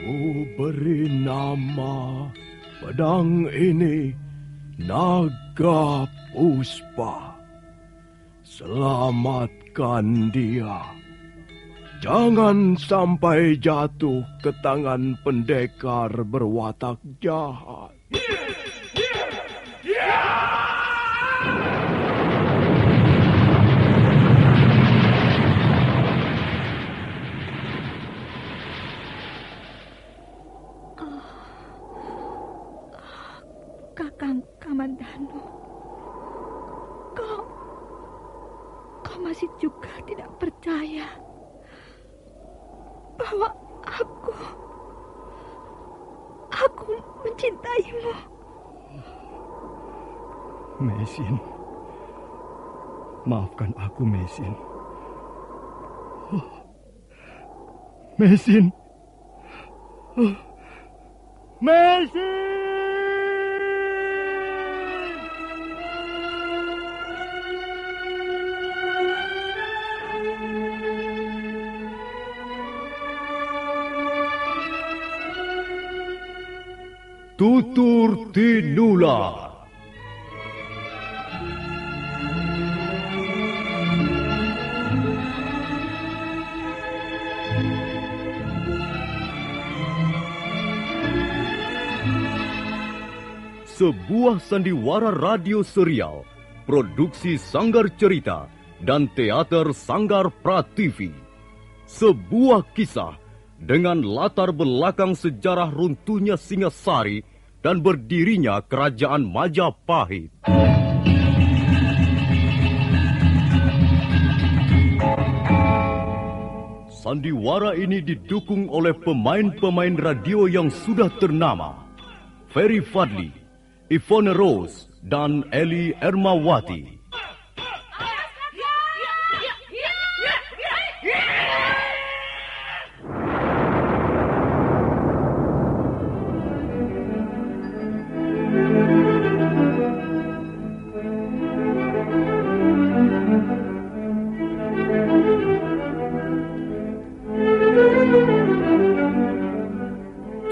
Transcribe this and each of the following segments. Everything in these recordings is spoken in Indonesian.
Ku beri nama pedang ini Naga Puspa. Selamatkan dia. Jangan sampai jatuh ke tangan pendekar berwatak jahat. Kakang Kamandanu, kau masih juga tidak percaya bahwa aku mencintaimu. Mesin, maafkan aku, Mesin. Mesin. Mesin! Tutur Tinula. Sebuah sandiwara radio serial, produksi Sanggar Cerita dan Teater Sanggar Prativi. Sebuah kisah dengan latar belakang sejarah runtuhnya Singasari dan berdirinya Kerajaan Majapahit. Sandiwara ini didukung oleh pemain-pemain radio yang sudah ternama. Ferry Fadli, Ivone Rose, dan Eli Ermawati.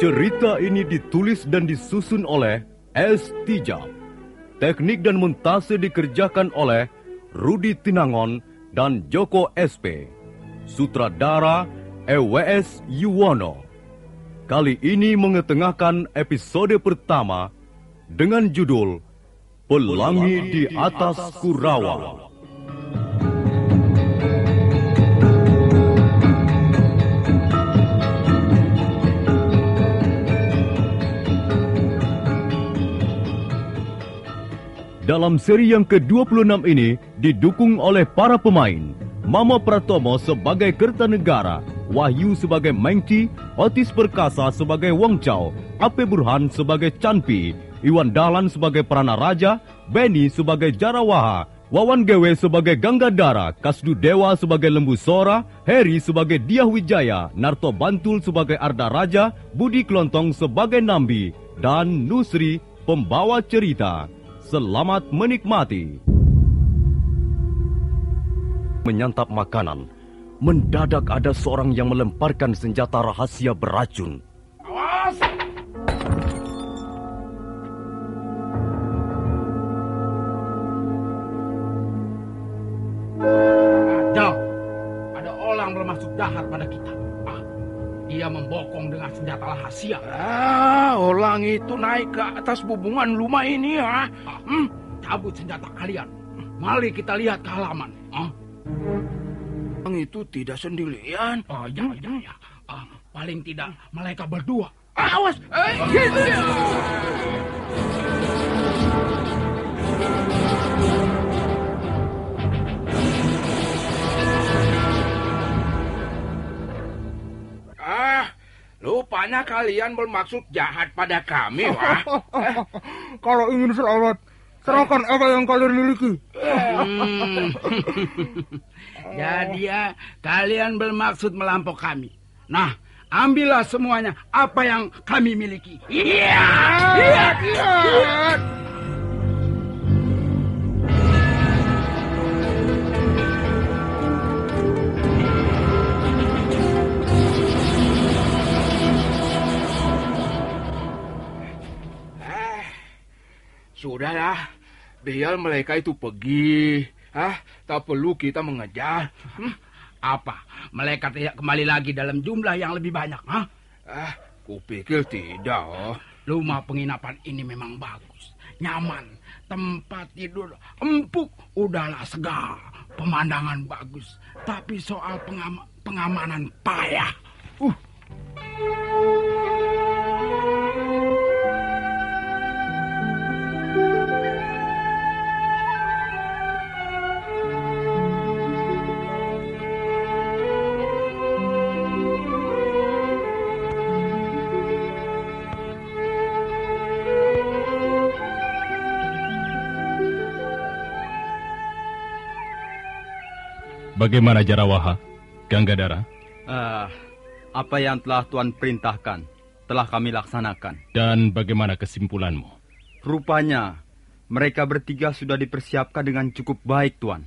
Cerita ini ditulis dan disusun oleh S. Tijab. Teknik dan montase dikerjakan oleh Rudi Tinangon dan Joko SP. Sutradara EWS Yuwono. Kali ini mengetengahkan episode pertama dengan judul Pelangi di Atas Kurawa. Dalam seri yang ke-26 ini didukung oleh para pemain. Mama Pratomo sebagai Kertanegara, Wahyu sebagai Mengci, Otis Perkasa sebagai Wong Chao, Ape Burhan sebagai Chanpi, Iwan Dahlan sebagai Pranaraja, Benny sebagai Jarawaha, Wawan Gewe sebagai Ganggadara, Kasdu Dewa sebagai Lembu Sora, Heri sebagai Diah Wijaya, Narto Bantul sebagai Arda Raja, Budi Klontong sebagai Nambi, dan Nusri pembawa cerita. Selamat menikmati. Menyantap makanan, mendadak ada seorang yang melemparkan senjata rahasia beracun. Awas! Ada orang bermaksud jahat pada kita. Dia membokong dengan senjata rahasia. Orang itu naik ke atas bubungan rumah ini ya. Cabut senjata kalian. Mari kita lihat ke halaman. Orang itu tidak sendirian. Ya. Paling tidak mereka berdua. Awas! Gitu ya. Rupanya kalian bermaksud jahat pada kami, wah. Kalau ingin selamat, serahkan apa yang kalian miliki. Jadi ya, kalian bermaksud melampau kami. Nah, ambillah semuanya apa yang kami miliki. Iya. Sudahlah, biar mereka itu pergi. Tak perlu kita mengejar. Apa? Mereka tidak kembali lagi dalam jumlah yang lebih banyak, ha? Kupikir tidak. Rumah penginapan ini memang bagus, nyaman, tempat tidur empuk, udahlah segar, pemandangan bagus. Tapi soal pengamanan payah. Bagaimana Jarawaha, Ganggadara? Apa yang telah Tuan perintahkan telah kami laksanakan. Dan bagaimana kesimpulanmu? Rupanya mereka bertiga sudah dipersiapkan dengan cukup baik, Tuan.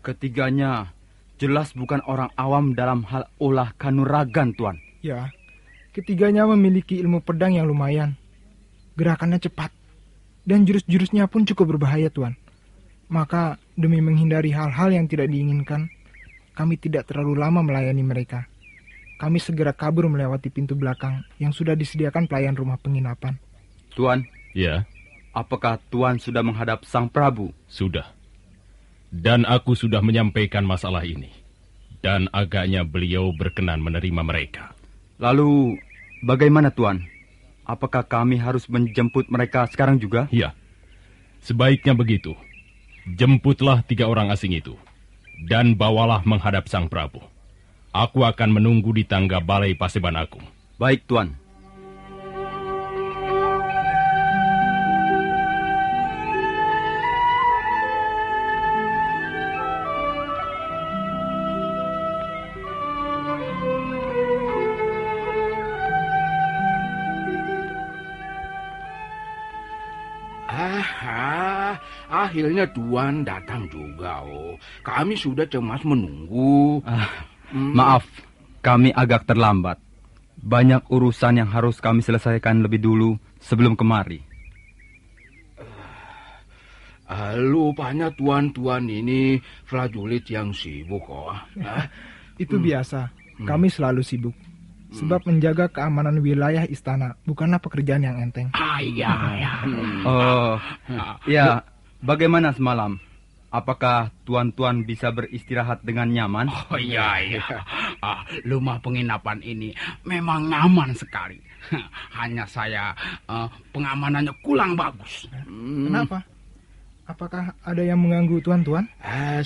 Ketiganya jelas bukan orang awam dalam hal olah kanuragan, Tuan. Ya, ketiganya memiliki ilmu pedang yang lumayan. Gerakannya cepat, dan jurus-jurusnya pun cukup berbahaya, Tuan. Maka demi menghindari hal-hal yang tidak diinginkan, kami tidak terlalu lama melayani mereka. Kami segera kabur melewati pintu belakang yang sudah disediakan pelayan rumah penginapan. Tuan, Ya, apakah Tuan sudah menghadap Sang Prabu? sudah. Dan aku sudah menyampaikan masalah ini. Dan agaknya beliau berkenan menerima mereka. Lalu, bagaimana Tuan? Apakah kami harus menjemput mereka sekarang juga? Ya, sebaiknya begitu. Jemputlah 3 orang asing itu. Dan bawalah menghadap Sang Prabu. Aku akan menunggu di tangga Balai Paseban Agung. Baik, Tuan. Akhirnya Tuan datang juga. Kami sudah cemas menunggu. Maaf, kami agak terlambat. Banyak urusan yang harus kami selesaikan lebih dulu sebelum kemari. Lupanya tuan-tuan ini prajurit yang sibuk. Itu biasa, kami selalu sibuk. Sebab menjaga keamanan wilayah istana bukanlah pekerjaan yang enteng. Ya, bagaimana semalam? Apakah tuan-tuan bisa beristirahat dengan nyaman? Oh iya. Rumah penginapan ini memang nyaman sekali. Hanya saya pengamanannya kurang bagus. Kenapa? Apakah ada yang mengganggu tuan-tuan?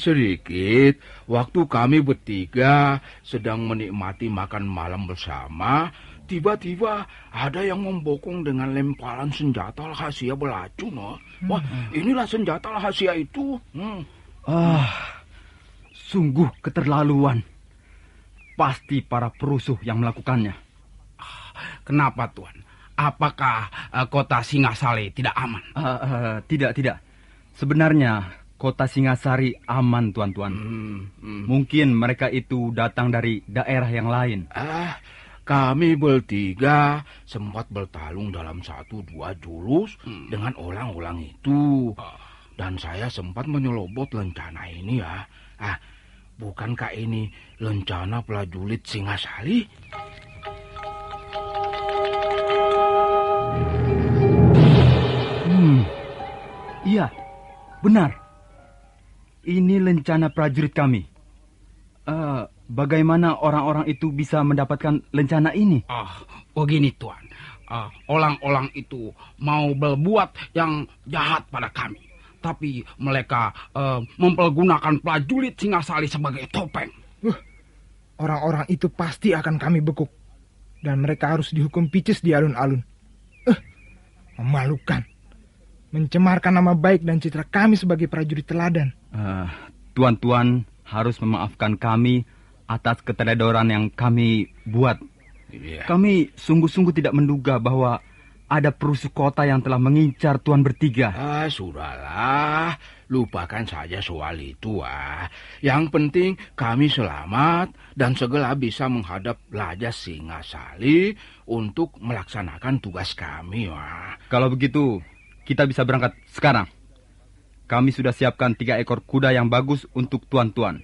Sedikit. Waktu kami bertiga sedang menikmati makan malam bersama, tiba-tiba ada yang membokong dengan lemparan senjata rahasia beracun. Wah, inilah senjata rahasia itu. Sungguh keterlaluan. Pasti para perusuh yang melakukannya. Kenapa, Tuan? Apakah kota Singasari tidak aman? Tidak. Sebenarnya kota Singasari aman, tuan-tuan. Mungkin mereka itu datang dari daerah yang lain. Kami bertiga sempat bertarung dalam 1-2 jurus dengan orang-orang itu. Dan saya sempat menyelobot lencana ini ya. Bukankah ini lencana prajurit Singasari? Iya, benar. Ini lencana prajurit kami. Bagaimana orang-orang itu bisa mendapatkan lencana ini? Begini, Tuan. Orang-orang itu mau berbuat yang jahat pada kami. Tapi mereka mempergunakan prajurit Singasari sebagai topeng. Orang-orang itu pasti akan kami bekuk. Dan mereka harus dihukum picis di alun-alun. Memalukan. Mencemarkan nama baik dan citra kami sebagai prajurit teladan. Tuan-tuan harus memaafkan kami atas keteledoran yang kami buat. Kami sungguh-sungguh tidak menduga bahwa ada perusuh kota yang telah mengincar tuan bertiga. Sudahlah, lupakan saja soal itu. Yang penting kami selamat dan segera bisa menghadap Raja Singasari untuk melaksanakan tugas kami. Kalau begitu, kita bisa berangkat sekarang. Kami sudah siapkan 3 ekor kuda yang bagus untuk tuan-tuan.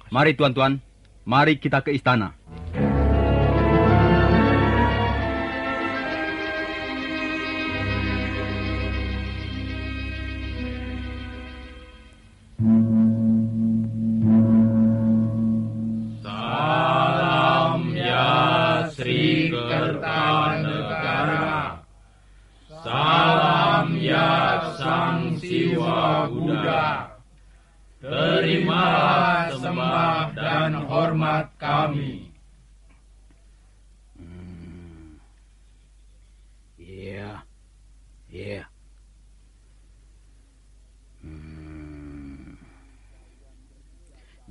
Mari tuan-tuan, mari kita ke istana. Salam ya Sri Kertanegara. Salam ya Sang Siwa Buddha. Terimalah sembah dan hormat kami. Iya.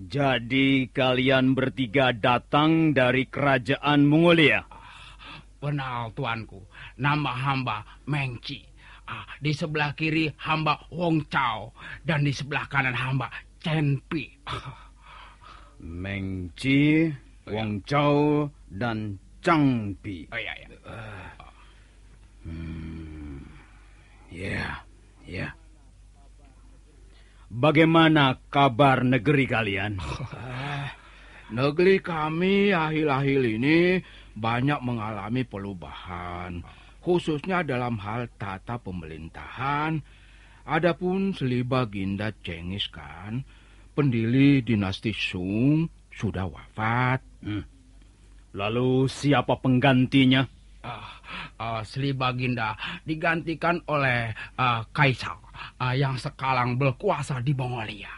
Jadi kalian bertiga datang dari kerajaan Mongolia? Benar tuanku, nama hamba Mengci. Di sebelah kiri hamba Wong Chao dan di sebelah kanan hamba Chen Pi. Mengci, Wong Chao, dan Chang Pi. Oh, iya. Ya. Bagaimana kabar negeri kalian? Negeri kami akhir-akhir ini banyak mengalami perubahan, khususnya dalam hal tata pemerintahan. Adapun Sri Baginda Cenghis Khan, pendiri dinasti Sung, sudah wafat. Lalu siapa penggantinya? Sri Baginda digantikan oleh Kaisar yang sekarang berkuasa di Mongolia.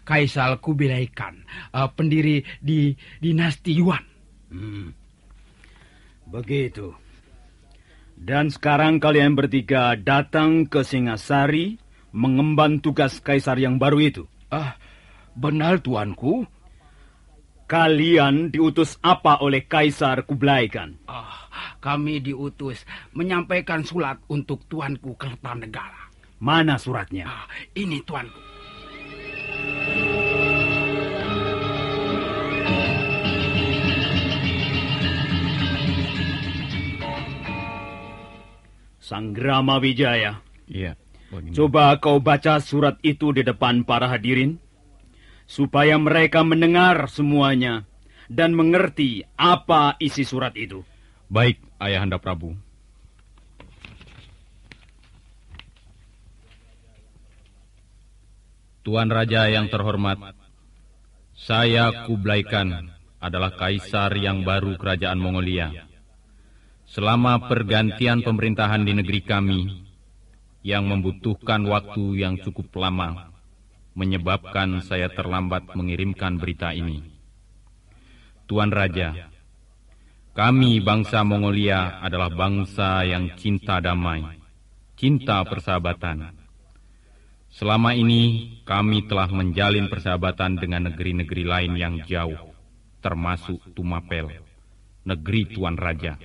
Kaisar Kubilai Khan, pendiri di dinasti Yuan. Begitu. Dan sekarang kalian bertiga datang ke Singasari mengemban tugas kaisar yang baru itu. Benar tuanku. Kalian diutus apa oleh Kaisar Kublai Khan? Kami diutus menyampaikan surat untuk tuanku Kertanegara. Mana suratnya? Ini tuanku. Sanggrama Wijaya. Iya. Coba kau baca surat itu di depan para hadirin, supaya mereka mendengar semuanya dan mengerti apa isi surat itu. Baik, Ayahanda Prabu. Tuan Raja yang terhormat, saya Kublai Khan adalah kaisar yang baru kerajaan Mongolia. Selama pergantian pemerintahan di negeri kami, yang membutuhkan waktu yang cukup lama, menyebabkan saya terlambat mengirimkan berita ini. Tuan Raja, kami bangsa Mongolia adalah bangsa yang cinta damai, cinta persahabatan. Selama ini kami telah menjalin persahabatan dengan negeri-negeri lain yang jauh, termasuk Tumapel, negeri Tuan Raja.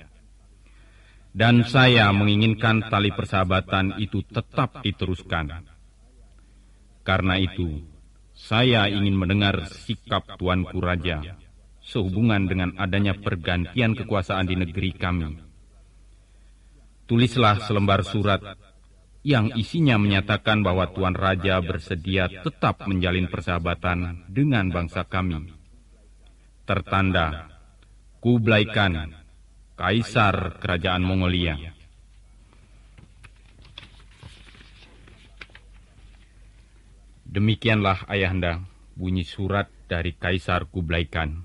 Dan saya menginginkan tali persahabatan itu tetap diteruskan. Karena itu, saya ingin mendengar sikap Tuanku Raja sehubungan dengan adanya pergantian kekuasaan di negeri kami. Tulislah selembar surat yang isinya menyatakan bahwa Tuan Raja bersedia tetap menjalin persahabatan dengan bangsa kami. Tertanda, Kublai Khan, Kaisar Kerajaan Mongolia. Demikianlah Ayahanda bunyi surat dari Kaisar Kublai Khan.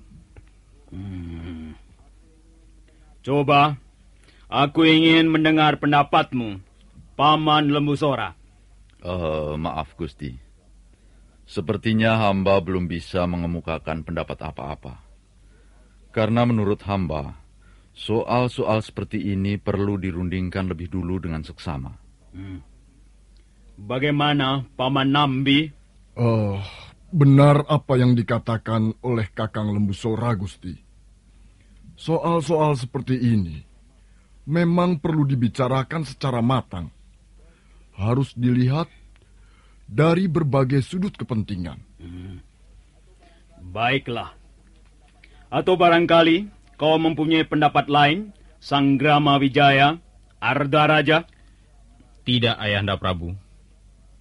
Coba, aku ingin mendengar pendapatmu, Paman Lembu Sora. Maaf Gusti. Sepertinya hamba belum bisa mengemukakan pendapat apa-apa. Karena menurut hamba, soal-soal seperti ini perlu dirundingkan lebih dulu dengan seksama. Bagaimana, Paman Nambi? Benar apa yang dikatakan oleh Kakang Lembu Sora, Gusti. Soal-soal seperti ini memang perlu dibicarakan secara matang. Harus dilihat dari berbagai sudut kepentingan. Baiklah. Atau barangkali kau mempunyai pendapat lain, Sanggrama Wijaya, Arda Raja? Tidak, Ayahanda Prabu.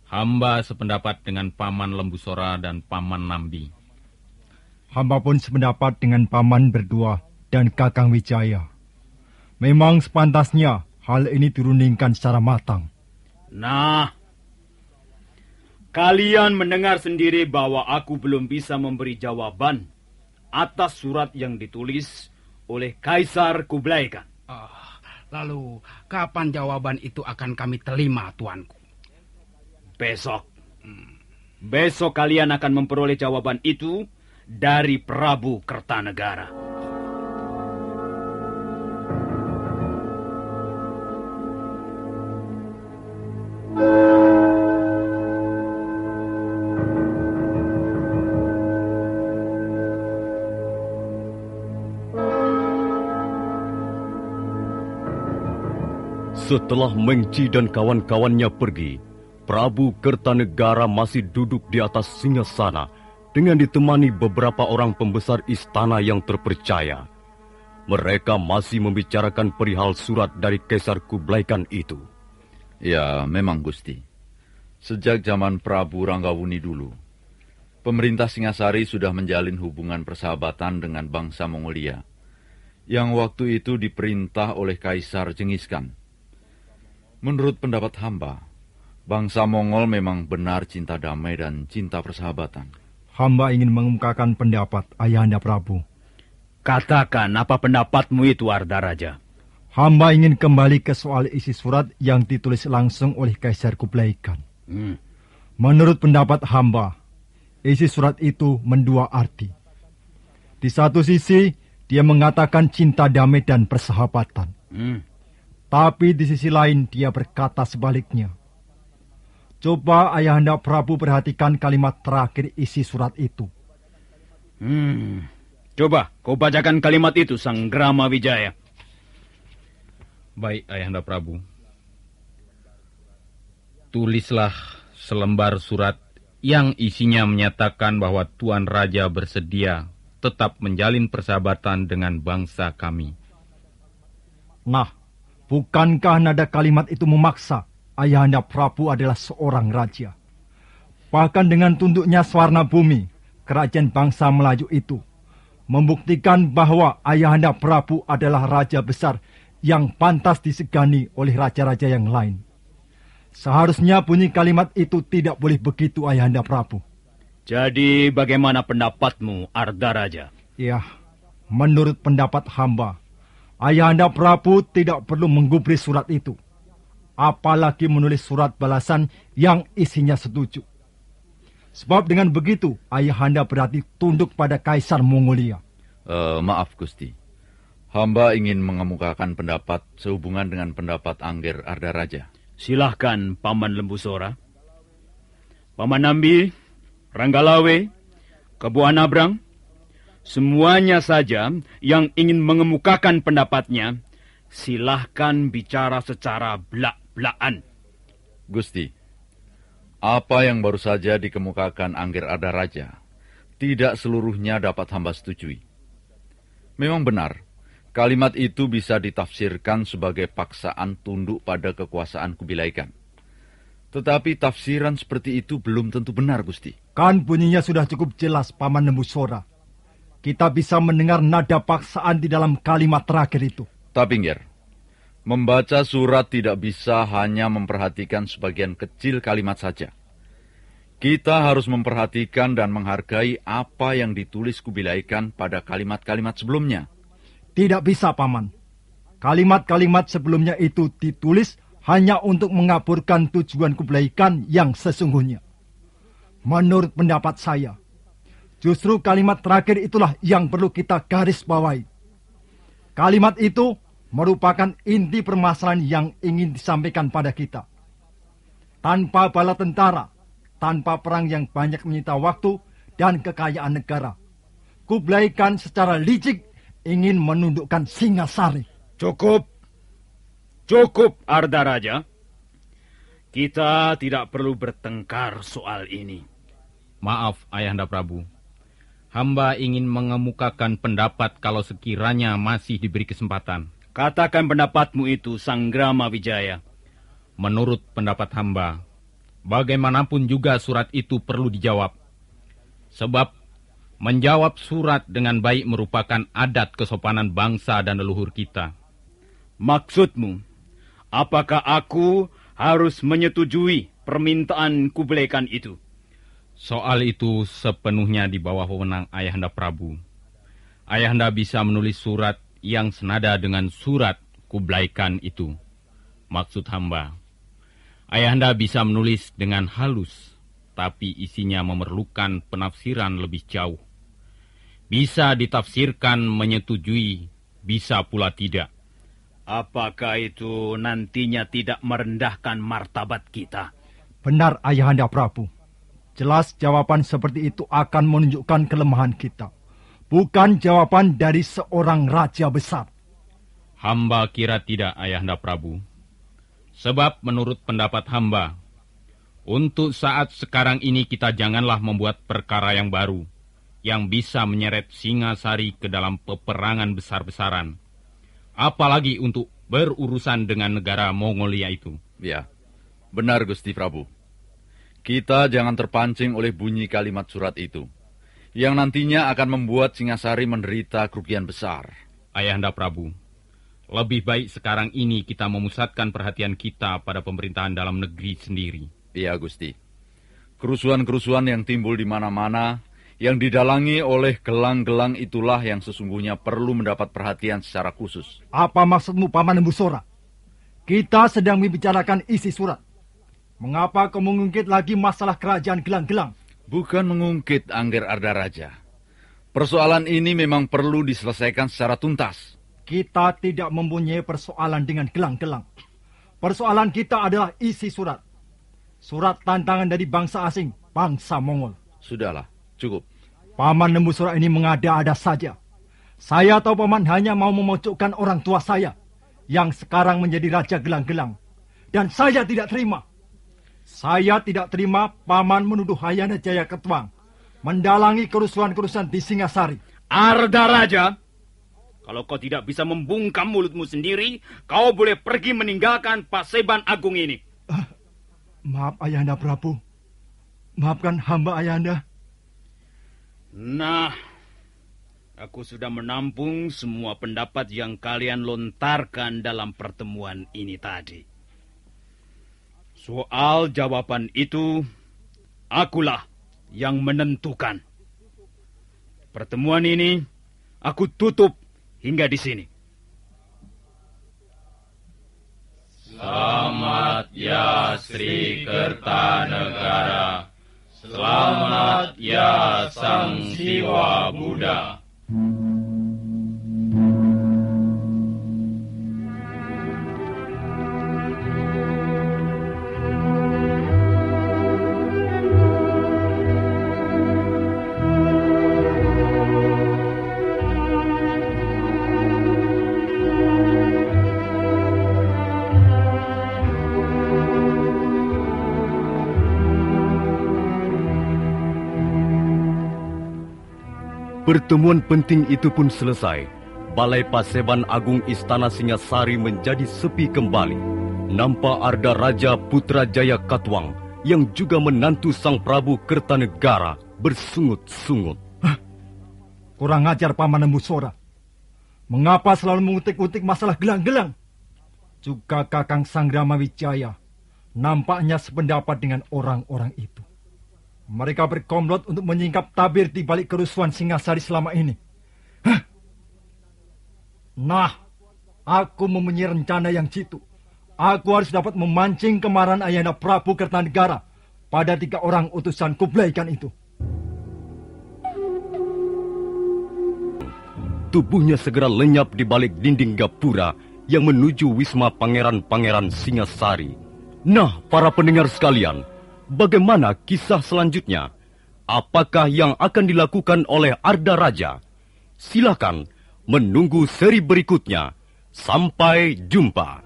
Hamba sependapat dengan Paman Lembusora dan Paman Nambi. Hamba pun sependapat dengan Paman berdua dan Kakang Wijaya. Memang sepantasnya hal ini dirundingkan secara matang. Nah, kalian mendengar sendiri bahwa aku belum bisa memberi jawaban atas surat yang ditulis oleh Kaisar Kublai Khan. Lalu, kapan jawaban itu akan kami terima, tuanku? Besok. Besok kalian akan memperoleh jawaban itu dari Prabu Kertanegara. Setelah Mengci dan kawan-kawannya pergi, Prabu Kertanegara masih duduk di atas singgasana dengan ditemani beberapa orang pembesar istana yang terpercaya. Mereka masih membicarakan perihal surat dari Kaisar Kublai Khan itu. Ya, memang Gusti. Sejak zaman Prabu Ranggawuni dulu, pemerintah Singasari sudah menjalin hubungan persahabatan dengan bangsa Mongolia, yang waktu itu diperintah oleh Kaisar Genghis Khan. Menurut pendapat hamba, bangsa Mongol memang benar cinta damai dan cinta persahabatan. Hamba ingin mengemukakan pendapat Ayahanda Prabu. Katakan apa pendapatmu itu, Ardaraja. Hamba ingin kembali ke soal isi surat yang ditulis langsung oleh Kaisar Kublai Khan. Menurut pendapat hamba, isi surat itu mendua arti. Di satu sisi, dia mengatakan cinta damai dan persahabatan. Tapi di sisi lain, dia berkata sebaliknya. Coba Ayahanda Prabu perhatikan kalimat terakhir isi surat itu. Coba kau bacakan kalimat itu, Sang Grama Wijaya. Baik, Ayahanda Prabu. Tulislah selembar surat yang isinya menyatakan bahwa Tuan Raja bersedia tetap menjalin persahabatan dengan bangsa kami. Nah, bukankah nada kalimat itu memaksa? Ayahanda Prabu adalah seorang raja. Bahkan dengan tunduknya Swarna Bumi, kerajaan bangsa Melayu itu membuktikan bahwa Ayahanda Prabu adalah raja besar yang pantas disegani oleh raja-raja yang lain. Seharusnya bunyi kalimat itu tidak boleh begitu, Ayahanda Prabu. Jadi bagaimana pendapatmu, Ardaraja? Ya, menurut pendapat hamba, Ayahanda Prabu tidak perlu menggubris surat itu. Apalagi menulis surat balasan yang isinya setuju. Sebab dengan begitu, Ayahanda berarti tunduk pada Kaisar Mongolia. Maaf, Gusti. Hamba ingin mengemukakan pendapat sehubungan dengan pendapat Angger Ardaraja. Silahkan, Paman Lembusora. Paman Nambi, Ranggalawe, Kebu Anabrang, semuanya saja yang ingin mengemukakan pendapatnya, silahkan bicara secara belak-belakan. Gusti, apa yang baru saja dikemukakan Angger Ardaraja tidak seluruhnya dapat hamba setujui. Memang benar, kalimat itu bisa ditafsirkan sebagai paksaan tunduk pada kekuasaan Kubilai Khan. Tetapi tafsiran seperti itu belum tentu benar, Gusti. Kan bunyinya sudah cukup jelas, Paman Lembusora. Kita bisa mendengar nada paksaan di dalam kalimat terakhir itu. Tapi, Ngger, membaca surat tidak bisa hanya memperhatikan sebagian kecil kalimat saja. Kita harus memperhatikan dan menghargai apa yang ditulis Kubilai Khan pada kalimat-kalimat sebelumnya. Tidak bisa, Paman. Kalimat-kalimat sebelumnya itu ditulis hanya untuk mengaburkan tujuan Kubilai Khan yang sesungguhnya. Menurut pendapat saya, justru kalimat terakhir itulah yang perlu kita garis bawahi. Kalimat itu merupakan inti permasalahan yang ingin disampaikan pada kita. Tanpa bala tentara, tanpa perang yang banyak menyita waktu dan kekayaan negara, Kublai Khan secara licik ingin menundukkan Singasari. Cukup. Cukup, Ardaraja. Kita tidak perlu bertengkar soal ini. Maaf, Ayahanda Prabu. Hamba ingin mengemukakan pendapat kalau sekiranya masih diberi kesempatan. Katakan pendapatmu itu, Sang Grama Wijaya. menurut pendapat hamba, bagaimanapun juga surat itu perlu dijawab. Sebab menjawab surat dengan baik merupakan adat kesopanan bangsa dan leluhur kita. Maksudmu, apakah aku harus menyetujui permintaan Kublai Khan itu? Soal itu sepenuhnya di bawah wewenang Ayahanda Prabu. Ayahanda bisa menulis surat yang senada dengan surat Kublai Khan itu. Maksud hamba, Ayahanda bisa menulis dengan halus, tapi isinya memerlukan penafsiran lebih jauh. Bisa ditafsirkan menyetujui, bisa pula tidak. Apakah itu nantinya tidak merendahkan martabat kita? Benar, Ayahanda Prabu. Jelas jawaban seperti itu akan menunjukkan kelemahan kita. Bukan jawaban dari seorang raja besar. Hamba kira tidak, Ayahanda Prabu. Sebab menurut pendapat hamba, untuk saat sekarang ini kita janganlah membuat perkara yang baru, yang bisa menyeret Singasari ke dalam peperangan besar-besaran. Apalagi untuk berurusan dengan negara Mongolia itu. Ya, benar Gusti Prabu. Kita jangan terpancing oleh bunyi kalimat surat itu, yang nantinya akan membuat Singasari menderita kerugian besar. Ayahanda Prabu, lebih baik sekarang ini kita memusatkan perhatian kita pada pemerintahan dalam negeri sendiri. Iya, Gusti. Kerusuhan-kerusuhan yang timbul di mana-mana, yang didalangi oleh gelang-gelang itulah yang sesungguhnya perlu mendapat perhatian secara khusus. Apa maksudmu, Paman Embusora? Kita sedang membicarakan isi surat. Mengapa kau mengungkit lagi masalah kerajaan gelang-gelang? Bukan mengungkit, Angger Arda Raja. Persoalan ini memang perlu diselesaikan secara tuntas. Kita tidak mempunyai persoalan dengan gelang-gelang. Persoalan kita adalah isi surat. Surat tantangan dari bangsa asing, bangsa Mongol. Sudahlah, cukup. Paman Embusora ini mengada-ada saja. Saya tahu Paman hanya mau memojokkan orang tua saya, yang sekarang menjadi raja gelang-gelang. Dan saya tidak terima. Saya tidak terima Paman menuduh Hayana Jaya Ketwang mendalangi kerusuhan-kerusuhan di Singasari. Arda Raja, kalau kau tidak bisa membungkam mulutmu sendiri, kau boleh pergi meninggalkan Paseban Agung ini. Maaf Ayahanda Prabu. Maafkan hamba Ayahanda. Nah, aku sudah menampung semua pendapat yang kalian lontarkan dalam pertemuan ini tadi. Soal jawaban itu, akulah yang menentukan. Pertemuan ini aku tutup hingga di sini. Selamat ya Sri Kertanegara. Selamat ya Sang Siwa Buddha. Pertemuan penting itu pun selesai. Balai Paseban Agung Istana Singasari menjadi sepi kembali. Nampak Arda Raja Putra Jaya Katwang yang juga menantu Sang Prabu Kertanegara bersungut-sungut. Kurang ajar Paman Embusora. Mengapa selalu mengutik-utik masalah gelang-gelang? Juga Kakang Sanggrama Wijaya nampaknya sependapat dengan orang-orang itu. Mereka berkomplot untuk menyingkap tabir di balik kerusuhan Singasari selama ini. Nah, aku mempunyai rencana yang jitu. Aku harus dapat memancing kemarahan Ayahanda Prabu Kertanegara pada 3 orang utusan Kublai Khan itu. Tubuhnya segera lenyap di balik dinding gapura yang menuju wisma pangeran-pangeran Singasari. Nah, para pendengar sekalian, bagaimana kisah selanjutnya? Apakah yang akan dilakukan oleh Arda Raja? Silakan menunggu seri berikutnya. Sampai jumpa.